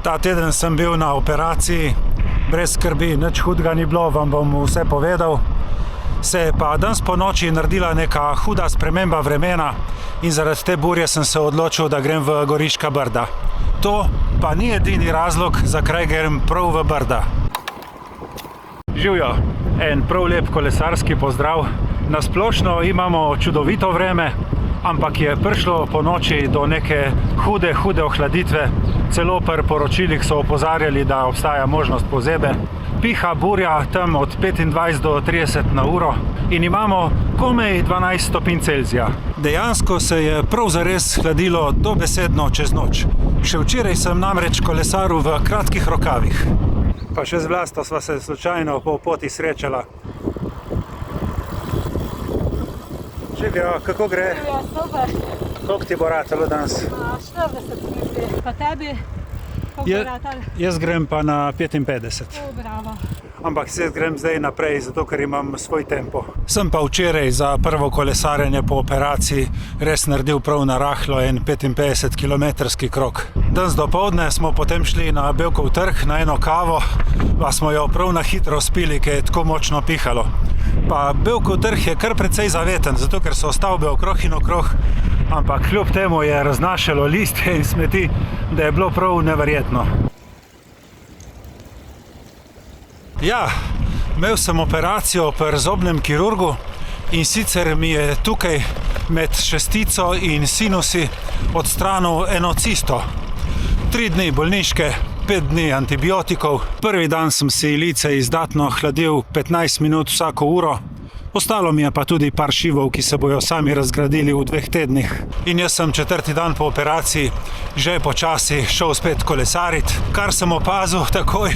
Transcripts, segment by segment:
Ta teden sem bil na operaciji, brez skrbi, nič hudega ni bilo, vam bom vse povedal. Se je pa danes po noči naredila neka huda sprememba vremena in zaradi te burje sem se odločil, da grem v Goriška Brda. To pa ni edini razlog, zakaj grem prav v Brda. Živjo, en prav lep kolesarski pozdrav. Na splošno imamo čudovito vreme, ampak je prišlo po noči do neke hude ohladitve. Celo pri poročilih so opozarjali, da obstaja možnost pozebe. Piha burja tam od 25 do 30 na uro in imamo komaj 12 stopinj Celzija. Dejansko se je prav zares hladilo dobesedno čez noč. Še včeraj sem namreč kolesaril v kratkih rokavih. Pa še z Vlasto sva se slučajno po poti srečala. Živjo, kako gre? Ja, super. Koliko ti bo ratalo danes? 40 minut. Pa tebi? Koliko bo ratalo? Jaz grem pa na 55. Bravo. Ampak se grem zdaj naprej, zato ker imam svoj tempo. Sem pa včeraj za prvo kolesarjenje po operaciji res naredil prav na rahlo en 55-kilometrski krog. Danes dopoldne smo potem šli na Bevkov trg na eno kavo, pa smo jo prav na hitro spili, ker je tako močno pihalo. Pa Bevkov trg je kar precej zaveten, zato ker so stavbe okrog in okrog, ampak kljub temu je raznašalo listje in smeti, da je bilo prav neverjetno. Ja, imel sem operacijo pri zobnem kirurgu in sicer mi je tukaj med šestico in sinusi odstranil eno cisto. 3 dni bolniške, 5 dni antibiotikov. Prvi dan sem si lice izdatno hladil 15 minut vsako uro. Ostalo mi je pa tudi par šivov, ki se bojo sami razgradili v 2 tednih. In jaz sem 4. dan po operaciji že počasi šel spet kolesariti. Kar sem opazil takoj,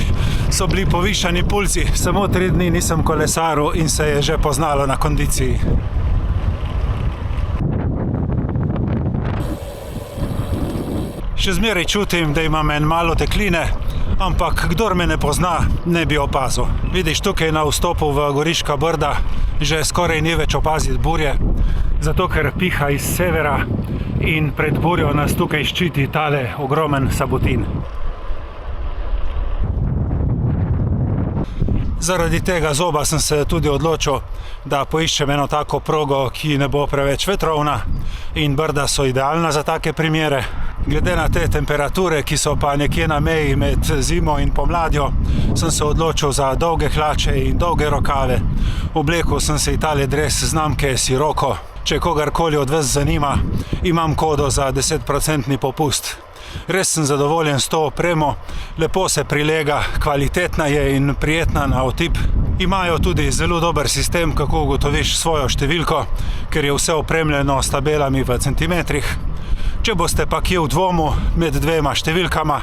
so bili povišani pulzi. Samo 3 dni nisem kolesaril in se je že poznalo na kondiciji. Še zmeraj čutim, da imam en malo tekline, ampak kdor me ne pozna, ne bi opazil. Vidiš, tukaj na vstopu v Goriška Brda že skoraj ni več opaziti burje, zato ker piha iz severa in pred burjo nas tukaj ščiti tale ogromen sabotin. Zaradi tega zoba sem se tudi odločil, da poiščem eno tako progo, ki ne bo preveč vetrovna, in Brda so idealna za take primere. Glede na te temperature, ki so pa nekje na meji med zimo in pomladjo, sem se odločil za dolge hlače in dolge rokave. Oblekel sem se tale dres znamke Sirocco. Če kogarkoli od vas zanima, imam kodo za 10% popust. Res sem zadovoljen s to opremo, lepo se prilega, kvalitetna je in prijetna na otip. Imajo tudi zelo dober sistem, kako ugotoviš svojo številko, ker je vse opremljeno s tabelami v centimetrih. Če boste pa kje v dvomu med 2 številkama,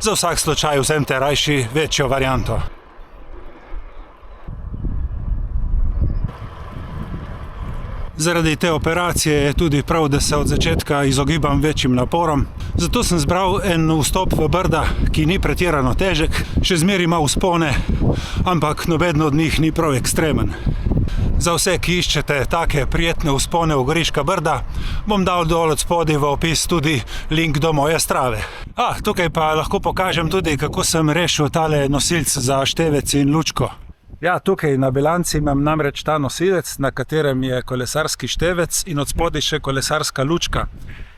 za vsak slučaj vzemite rajši večjo varianto. Zaradi te operacije je tudi prav, da se od začetka izogibam večjim naporom. Zato sem zbral en vstop v Brda, ki ni pretirano težek, še zmeraj ima vzpone, ampak noben od njih ni prav ekstremen. Za vse, ki iščete take prijetne vzpone v Goriška Brda, bom dal dol od spodaj v opis tudi link do moje Strave. Tukaj pa lahko pokažem tudi, kako sem rešil tale nosilc za števec in lučko. Ja, tukaj na bilanci imam namreč ta nosilec, na katerem je kolesarski števec in od spodaj še kolesarska lučka.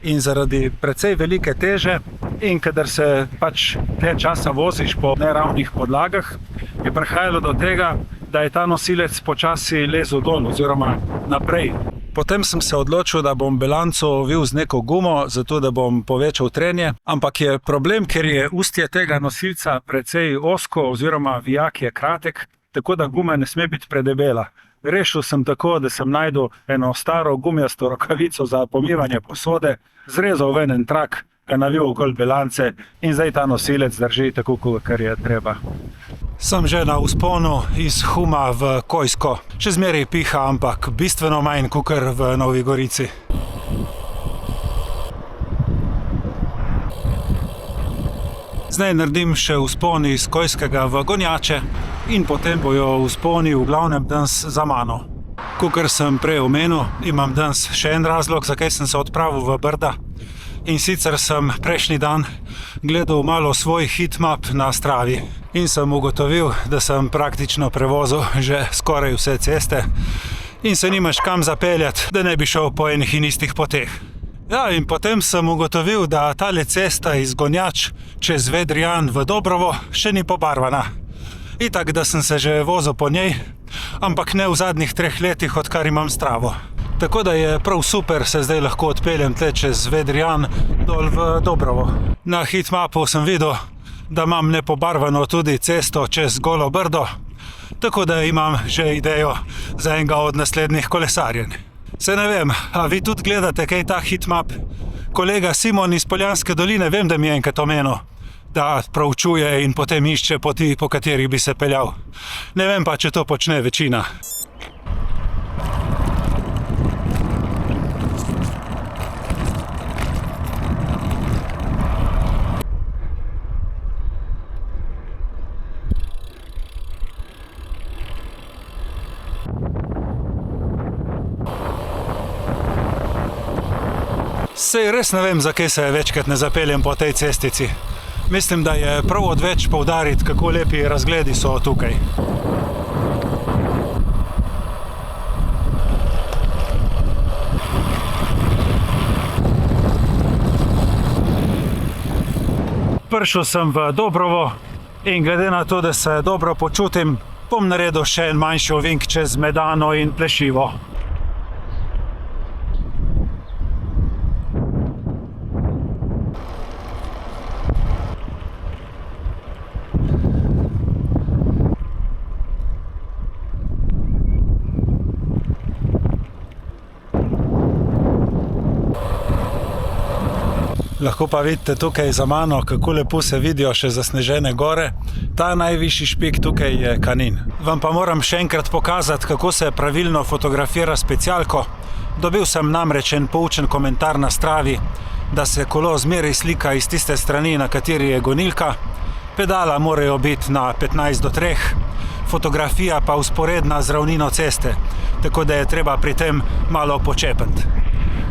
In zaradi precej velike teže in kadar se pač te časa voziš po neravnih podlagah, je prihajalo do tega, da je ta nosilec počasi lezel dol oziroma naprej. Potem sem se odločil, da bom bilanco ovil z neko gumo, zato da bom povečal trenje, ampak je problem, ker je ustje tega nosilca precej ozko oziroma vijak je kratek, tako da guma ne sme biti predebela. Rešil sem tako, da sem našel eno staro gumijasto rokavico za pomivanje posode, zrezal ven en trak, ga navil okoli bilance in zdaj ta nosilec drži tako, kar je treba. Sem že na vzponu iz Huma v Kojsko. Še zmeraj piha, ampak bistveno manj kakor v Novi Gorici. Zdaj naredim še vzpon iz Kojskega v Gonjače in potem bojo vzponi v glavnem danes za mano. Kakor sem prej omenil, imam danes še en razlog, zakaj sem se odpravil v Brda. In sicer sem prejšnji dan gledal malo svoj hitmap na Stravi in sem ugotovil, da sem praktično prevozil že skoraj vse ceste in se nimaš kam zapeljati, da ne bi šel po enih in istih poteh. Ja, in potem sem ugotovil, da tale cesta iz Gonjač čez Vedrijan v Dobrovo še ni pobarvana. Itak, da sem se že vozil po njej, ampak ne v zadnjih 3 letih, odkar imam Stravo. Tako da je prav super, se zdaj lahko odpeljem tle čez Vedrijan dol v Dobrovo. Na hitmapu sem videl, da imam nepobarvano tudi cesto čez Golo Brdo, tako da imam že idejo za enega od naslednjih kolesarjenj. Se ne vem, a vi tudi gledate kaj ta hitmap? Kolega Simon iz Poljanske doline, vem, da mi je enkrat omenil, da proučuje in potem išče poti, po katerih bi se peljal. Ne vem pa, če to počne večina. Sej res ne vem, zakaj se večkrat ne zapeljem po tej cestici. Mislim, da je prav odveč poudariti, kako lepi razgledi so tukaj. Prišel sem v Dobrovo in glede na to, da se dobro počutim, bom naredil še en manjši ovink čez Medano in Plešivo. Lahko pa vidite tukaj za mano, kako lepo se vidijo še zasnežene gore. Ta najvišji špik tukaj je Kanin. Vam pa moram še enkrat pokazati, kako se pravilno fotografira specialko. Dobil sem namreč en poučen komentar na Stravi, da se kolo zmeraj slika iz tiste strani, na kateri je gonilka. Pedala morajo biti na 15:3, fotografija pa vzporedna z ravnino ceste, tako da je treba pri tem malo počepniti.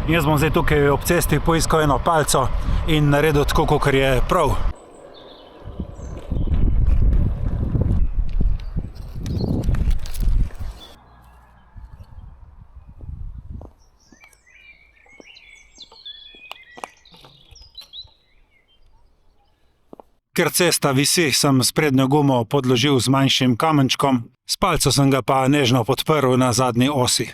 Jaz bom zdaj tukaj ob cesti poiskal eno palco in naredil tako, kakor je prav. Ker cesta visi, sem s prednjo gumo podložil z manjšim kamenčkom, s palco sem ga pa nežno podprl na zadnji osi.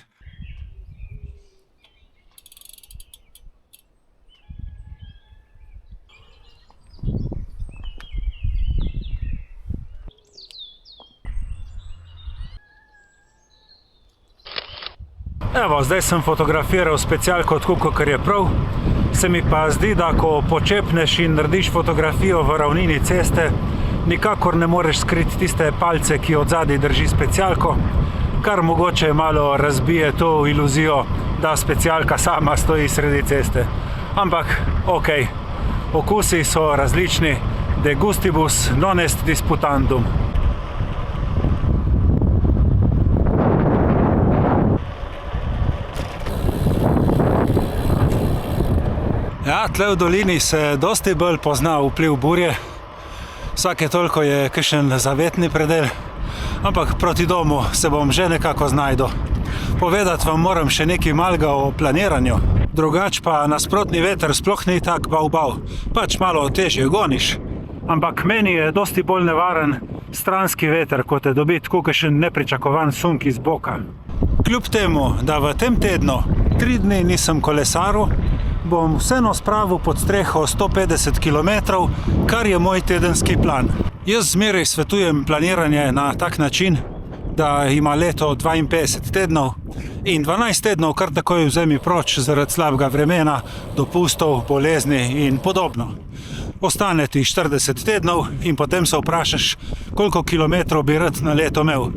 Evo, zdaj sem fotografiral specialko tako, kakor je prav. Se mi pa zdi, da ko počepneš in narediš fotografijo v ravnini ceste, nikakor ne moreš skriti tiste palce, ki od zadaj drži specialko, kar mogoče malo razbije to iluzijo, da specialka sama stoji sredi ceste. Ampak, okej, okusi so različni, de gustibus non est disputandum. Ja, tle v dolini se dosti bolj pozna vpliv burje. Vsake toliko je kakšen zavetni predel, ampak proti domu se bom že nekako znajdel. Povedati vam moram še nekaj malega o planiranju. Drugač pa nasprotni veter sploh ni tak bav, pač malo težje goniš. Ampak meni je dosti bolj nevaren stranski veter, ko te dobi tako kakšen nepričakovan sunk iz boka. Kljub temu, da v tem tednu 3 dni nisem kolesaril, bom vseeno spravil pod streho 150 km, kar je moj tedenski plan. Jaz zmeraj svetujem planiranje na tak način, da ima leto 52 tednov in 12 tednov kar takoj vzemi proč zaradi slabega vremena, dopustov, bolezni in podobno. Ostane ti 40 tednov in potem se vprašaš, koliko kilometrov bi rad na leto imel.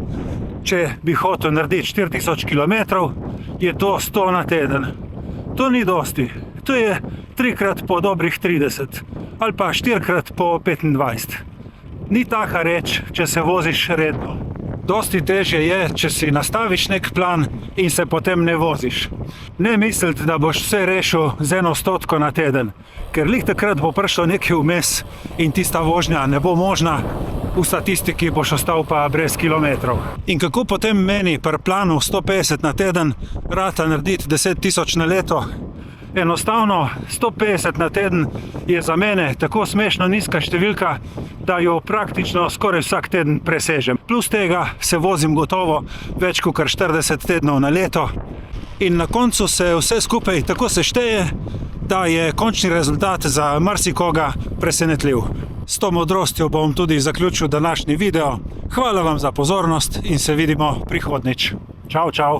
Če bi hotel narediti 4000 km, je to 100 na teden. To ni dosti. To je 3-krat po dobrih 30 ali pa 4-krat po 25. Ni taka reč, če se voziš redno. Dosti težje je, če si nastaviš nek plan in se potem ne voziš. Ne misliti, da boš vse rešil z 100 na teden, ker lih takrat bo prišlo nekaj vmes in tista vožnja ne bo možna, v statistiki boš ostal pa brez kilometrov. In kako potem meni pri planu 150 na teden rata narediti 10 000 na leto? Enostavno, 150 na teden je za mene tako smešno nizka številka, da jo praktično skoraj vsak teden presežem. Plus tega se vozim gotovo več kot 40 tednov na leto in na koncu se vse skupaj tako sešteje, da je končni rezultat za marsikoga presenetljiv. S to modrostjo bom tudi zaključil današnji video. Hvala vam za pozornost in se vidimo prihodnjič. Čau, čau!